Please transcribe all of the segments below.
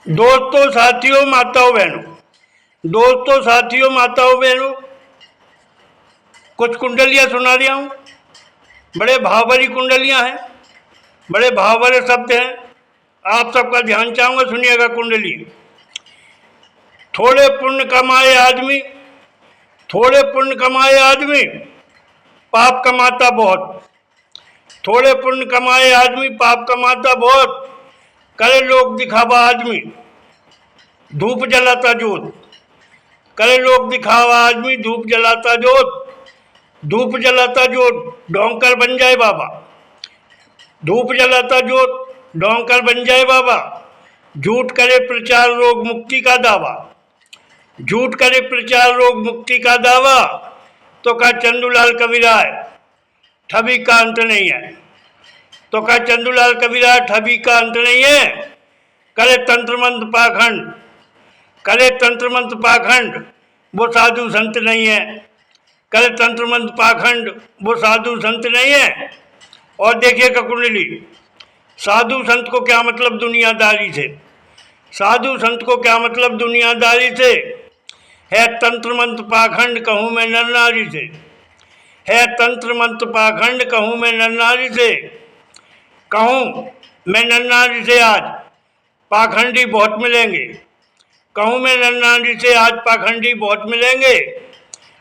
दोस्तों, साथियों, माताओं बहनों, दोस्तों, साथियों, माताओं बहनों, कुछ कुंडलियां सुना दिया हूँ। बड़े भाव भरी कुंडलियां हैं, बड़े भाव भरे शब्द हैं। आप सबका ध्यान चाहूंगा, सुनिएगा। कुंडली। थोड़े पुण्य कमाए आदमी, थोड़े पुण्य कमाए आदमी, पाप कमाता बहुत। थोड़े पुण्य कमाए आदमी, पाप कमाता बहुत। करे लोग दिखावा आदमी, धूप जलाता जोत। करे लोग दिखावा आदमी, धूप जलाता जोत। धूप जलाता जोत, ढोंकर बन जाए बाबा। धूप जलाता जोत, ढोंकर बन जाए बाबा। झूठ करे प्रचार, रोग मुक्ति का दावा। झूठ करे प्रचार, रोग मुक्ति का दावा। तो कहा चंदूलाल कबीराय, ठबी का अंत नहीं है। तो कहा चंदूलाल कबीराय, ठबी का अंत नहीं है। करे तंत्र मंत्र पाखंड, करे तंत्र मंत्र पाखंड, वो साधु संत नहीं है। करे तंत्र मंत्र पाखंड, वो साधु संत नहीं है। और देखिएगा कुंडली। साधु संत को क्या मतलब दुनियादारी से? साधु संत को क्या मतलब दुनियादारी से? है तंत्र मंत्र पाखंड, कहूँ मैं नर नारी से। है तंत्र मंत्र पाखंड, कहूँ मैं नर नारी से। कहूँ मैं नर नारी से आज पाखंडी बहुत मिलेंगे। कहूँ मैं नर नारी से आज पाखंडी बहुत मिलेंगे।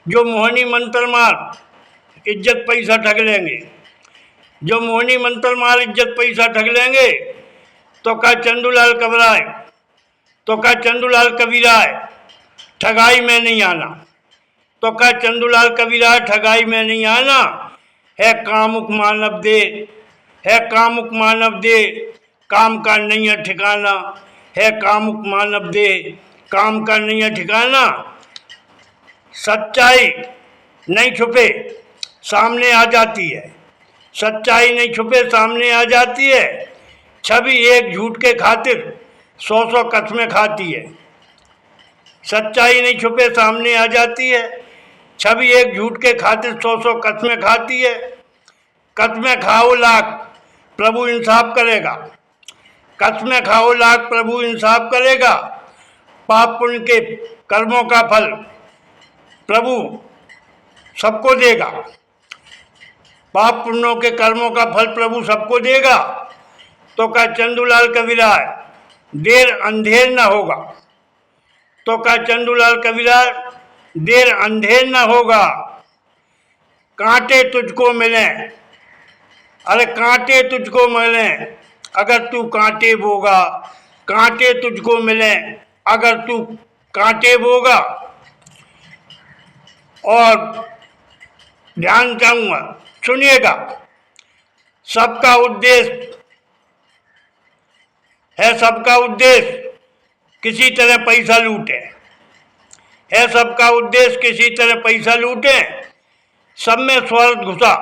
जो मोहनी मंत्र मार इज्जत पैसा ठग लेंगे। जो मोहनी मंत्र मार इज्जत पैसा ठग लेंगे। तो कहा चंदूलाल कबराय, तो कहा चंदूलाल कबीराय, ठगाई में नहीं आना। तो कहा चंदूलाल कबीराय, ठगाई में नहीं आना। है कामुक मानव दे, है कामुक मानव दे, काम का नहीं है ठिकाना। है कामुक मानव दे, काम का नहीं है ठिकाना। सच्चाई नहीं छुपे सामने आ जाती है। सच्चाई नहीं छुपे सामने आ जाती है। छवि एक झूठ के खातिर 100 कस्में खाती है। सच्चाई नहीं छुपे सामने आ जाती है। छवि एक झूठ के खातिर 100 कस्में खाती है। कस्में खाओ लाख, प्रभु इंसाफ करेगा। कस्में खाओ लाख, प्रभु इंसाफ करेगा। पाप पुण्य के कर्मों का फल प्रभु सबको देगा। पाप पुण्यों के कर्मों का फल प्रभु सबको देगा। तो कहा चंदूलाल कबीराय, देर अंधेर न होगा। तो कहा चंदूलाल कबीराय, देर अंधेर न होगा। कांटे तुझको मिले, अरे कांटे तुझको मिले अगर तू कांटे बोगा। कांटे तुझको मिले अगर तू कांटे बोगा। और ध्यान चाहूंगा, सुनिएगा। सबका उद्देश्य है, सबका उद्देश्य किसी तरह पैसा लूटे। है सबका उद्देश्य किसी तरह पैसा लूटे। सब में स्वार्थ घुसा,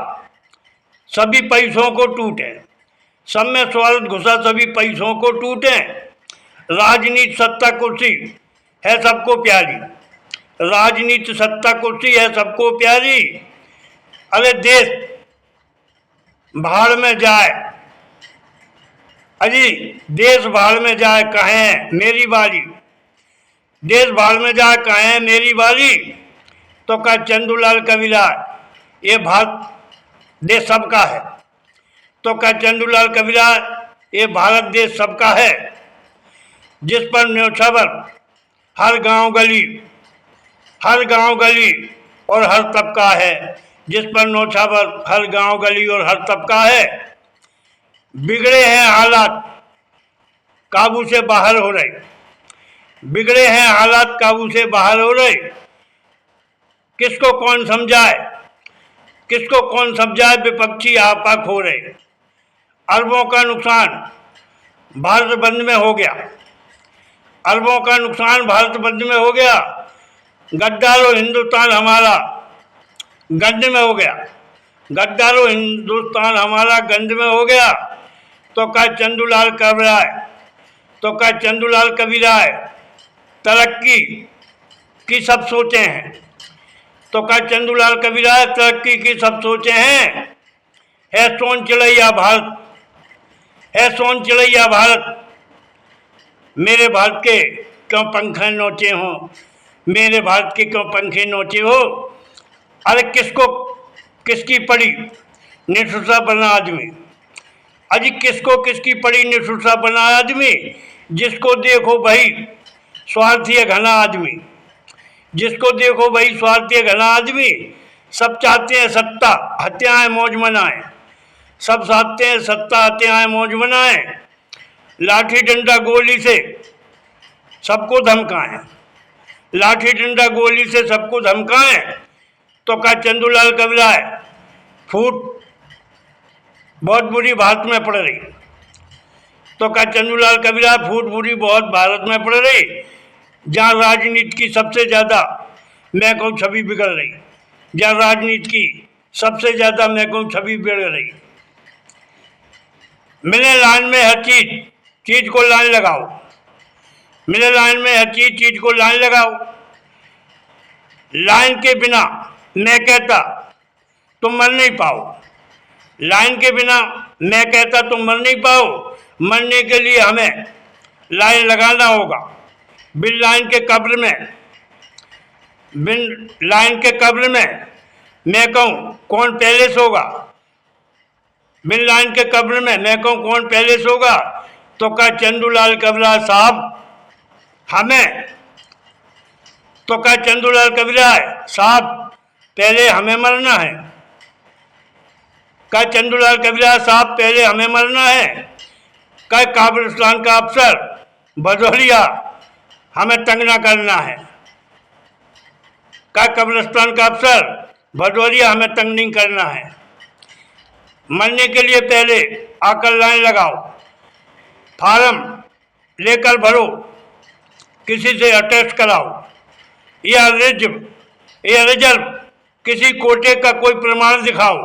सभी पैसों को टूटे। सब में स्वार्थ घुसा, सभी पैसों को टूटे। राजनीति सत्ता कुर्सी है सबको प्यारी। राजनीति सत्ता कुर्सी है सबको प्यारी। अरे देश भाड़ में जाए, अजी देश भाड़ में जाए, कहें मेरी बारी। देश भाड़ में जाए, कहें मेरी बारी। तो कहा चंदूलाल कबीराय, ये भारत देश सबका है। तो कहा चंदूलाल कबीराय, ये भारत देश सबका है। जिस पर न्योछावर हर गांव गली, हर गांव गली और हर तबका है। जिस पर न्योछावर हर गांव गली और हर तबका है। बिगड़े हैं हालात, काबू से बाहर हो रहे। बिगड़े हैं हालात, काबू से बाहर हो रहे। किसको कौन समझाए, किसको कौन समझाए, विपक्षी आपा खो रहे। अरबों का नुकसान भारत बंद में हो गया। अरबों का नुकसान भारत बंद में हो गया। गद्दारों हिंदुस्तान हमारा गंद में हो गया। गद्दारों हिंदुस्तान हमारा गंद में हो गया। तो कहा चंदूलाल कबीराय, तो कहा चंदूलाल कबीराय, तरक्की की सब सोचे हैं। तो कहा चंदूलाल कबीराय, तरक्की की सब सोचे हैं। है सोन चिड़ैया भारत, है सोन चिड़ैया भारत, मेरे भारत के क्यों पंखे नोचे हो, मेरे भारत के क्यों पंखे नोचे हो। अरे किसको किसकी पड़ी निष्ठुरता बना आदमी, अजी किसको किसकी पड़ी निष्ठुरता बना आदमी। जिसको देखो भाई स्वार्थी है घना आदमी, जिसको देखो भाई स्वार्थी है घना आदमी। सब चाहते हैं सत्ता हत्याएं मौज मनाएं, सब चाहते हैं सत्ता हत्याएं मौज मनाएं। लाठी डंडा गोली से सबको धमकाएं, लाठी डंडा गोली से सबको धमकाएं। तो का चंदूलाल कबीराय फूट बहुत बुरी भारत में पड़ रही, तो का चंदूलाल कबीराय फूट बुरी बहुत भारत में पड़ रही। जहाँ राजनीति की सबसे ज़्यादा मैं कहूँ छवि बिगड़ रही, जहाँ राजनीति की सबसे ज़्यादा मैं कहूँ छवि बिगड़ रही। मिले लाइन में हर चीज को लाइन लगाओ, मिले लाइन में हर चीज को लाइन लगाओ। लाइन के बिना मैं कहता तुम मर नहीं पाओ, लाइन के बिना मैं कहता तुम मर नहीं पाओ। मरने के लिए हमें लाइन लगाना होगा। बिन लाइन के कब्र में, बिन लाइन के कब्र में मैं कहूँ कौन पहले सोगा, बिन लाइन के कब्र में मैं कहूँ कौन पहले सोगा। तो का चंदूलाल कबीराय साहब हमें, तो का चंदूलाल कबीराय साहब पहले हमें मरना है, का चंदूलाल कबीराय साहब पहले हमें मरना है। का कब्रिस्तान का अफसर भदौरिया हमें तंग ना करना है, का कब्रिस्तान का अफसर भदौरिया हमें तंग नहीं करना है। मरने के लिए पहले आकर लाइन लगाओ, फार्म लेकर भरो, किसी से अटेस्ट कराओ या रिजर्व किसी कोटे का कोई प्रमाण दिखाओ,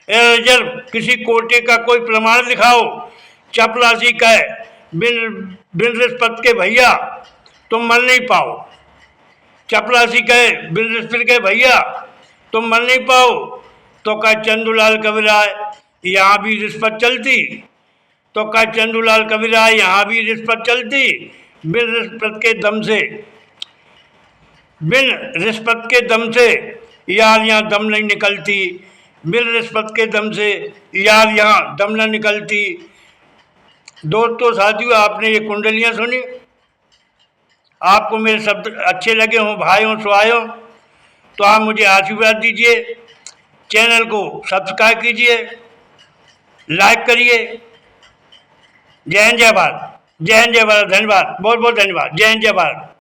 या रिजर्व किसी कोटे का कोई प्रमाण दिखाओ। चपरासी का है बिन रिश्वत के भैया तुम मर नहीं पाओ, चपरासी कहे बिन रिश्वत के भैया तुम मर नहीं पाओ। तो का चंदूलाल कबीराय यहाँ भी रिश्वत चलती, तो का चंदूलाल कबीराय यहाँ भी रिश्वत चलती। बिन रिश्वत के दम से, बिन रिश्वत के दम से यार यहाँ दम नहीं निकलती, बिन रिश्वत के दम से यार यहाँ दम न निकलती। दोस्तों साथियों, आपने ये कुंडलियाँ सुनी, आपको मेरे शब्द अच्छे लगे हों, भाइयों सुहायों, तो आप मुझे आशीर्वाद दीजिए, चैनल को सब्सक्राइब कीजिए, लाइक करिए। जय हिंद जय भारत, जय हिंद जय भारत, धन्यवाद, बहुत बहुत धन्यवाद। जय हिंद जय भारत।